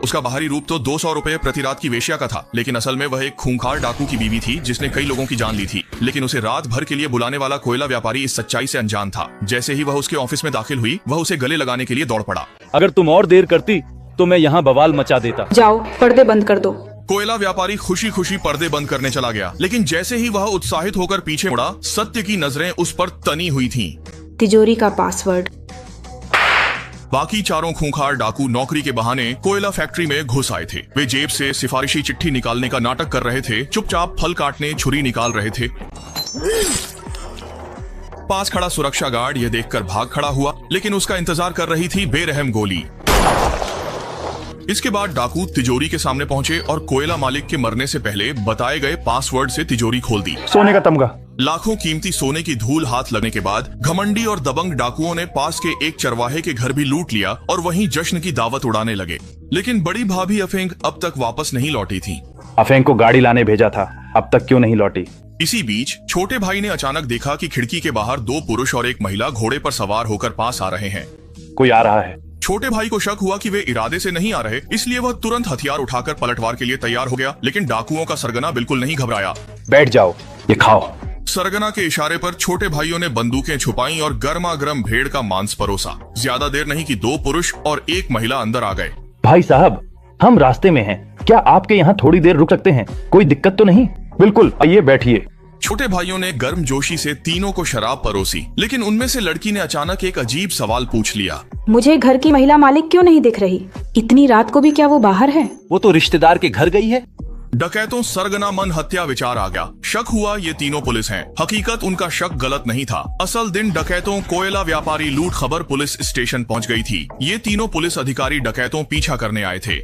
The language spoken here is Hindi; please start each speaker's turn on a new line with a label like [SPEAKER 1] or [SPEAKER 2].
[SPEAKER 1] उसका बाहरी रूप तो 200 रुपए प्रति रात की वेश्या का था, लेकिन असल में वह एक खूंखार डाकू की बीवी थी जिसने कई लोगों की जान ली थी। लेकिन उसे रात भर के लिए बुलाने वाला कोयला व्यापारी इस सच्चाई से अनजान था। जैसे ही वह उसके ऑफिस में दाखिल हुई, वह उसे गले लगाने के लिए दौड़ पड़ा।
[SPEAKER 2] अगर तुम और देर करती तो मैं यहाँ बवाल मचा देता।
[SPEAKER 3] जाओ, पर्दे बंद कर दो।
[SPEAKER 1] कोयला व्यापारी खुशी खुशी पर्दे बंद करने चला गया, लेकिन जैसे ही वह उत्साहित होकर पीछे मुड़ा, सत्य की नजरें उस पर तनी हुई थीं।
[SPEAKER 3] तिजोरी का पासवर्ड।
[SPEAKER 1] बाकी चारों खूंखार डाकू नौकरी के बहाने कोयला फैक्ट्री में घुस आए थे। वे जेब से सिफारिशी चिट्ठी निकालने का नाटक कर रहे थे, चुपचाप फल काटने छुरी निकाल रहे थे। पास खड़ा सुरक्षा गार्ड यह देखकर भाग खड़ा हुआ, लेकिन उसका इंतजार कर रही थी बेरहम गोली। इसके बाद डाकू तिजोरी के सामने पहुंचे और कोयला मालिक के मरने से पहले बताए गए पासवर्ड से तिजोरी खोल दी।
[SPEAKER 2] सोने का तमगा।
[SPEAKER 1] लाखों कीमती सोने की धूल हाथ लगने के बाद घमंडी और दबंग डाकुओं ने पास के एक चरवाहे के घर भी लूट लिया और वहीं जश्न की दावत उड़ाने लगे। लेकिन बड़ी भाभी अफेंग अब तक वापस नहीं लौटी थी।
[SPEAKER 2] अफेंग को गाड़ी लाने भेजा था, अब तक क्यों नहीं लौटी?
[SPEAKER 1] इसी बीच छोटे भाई ने अचानक देखा कि खिड़की के बाहर 2 पुरुष और एक महिला घोड़े पर सवार होकर पास आ रहे हैं।
[SPEAKER 2] कोई आ रहा है।
[SPEAKER 1] छोटे भाई को शक हुआ कि वे इरादे से नहीं आ रहे, इसलिए वह तुरंत हथियार उठाकर पलटवार के लिए तैयार हो गया। लेकिन डाकुओं का सरगना बिल्कुल नहीं घबराया।
[SPEAKER 2] बैठ जाओ, ये खाओ।
[SPEAKER 1] सरगना के इशारे पर छोटे भाइयों ने बंदूकें छुपाई और गर्मा गर्म भेड़ का मांस परोसा। ज्यादा देर नहीं कि 2 पुरुष और एक महिला अंदर आ गए।
[SPEAKER 2] भाई साहब, हम रास्ते में हैं, क्या आपके यहाँ थोड़ी देर रुक सकते हैं? कोई दिक्कत तो नहीं? बिल्कुल, आइए बैठिए।
[SPEAKER 1] छोटे भाइयों ने गर्मजोशी से तीनों को शराब परोसी, लेकिन उनमें से लड़की ने अचानक एक अजीब सवाल पूछ लिया।
[SPEAKER 3] मुझे घर की महिला मालिक क्यों नहीं दिख रही? इतनी रात को भी क्या वो बाहर है?
[SPEAKER 2] वो तो रिश्तेदार के घर गई है।
[SPEAKER 1] डकैतों सरगना मन हत्या विचार आ गया। शक हुआ ये तीनों पुलिस हैं। हकीकत उनका शक गलत नहीं था। असल दिन डकैतों कोयला व्यापारी लूट खबर पुलिस स्टेशन पहुंच गई थी। ये तीनों पुलिस अधिकारी डकैतों पीछा करने आए थे।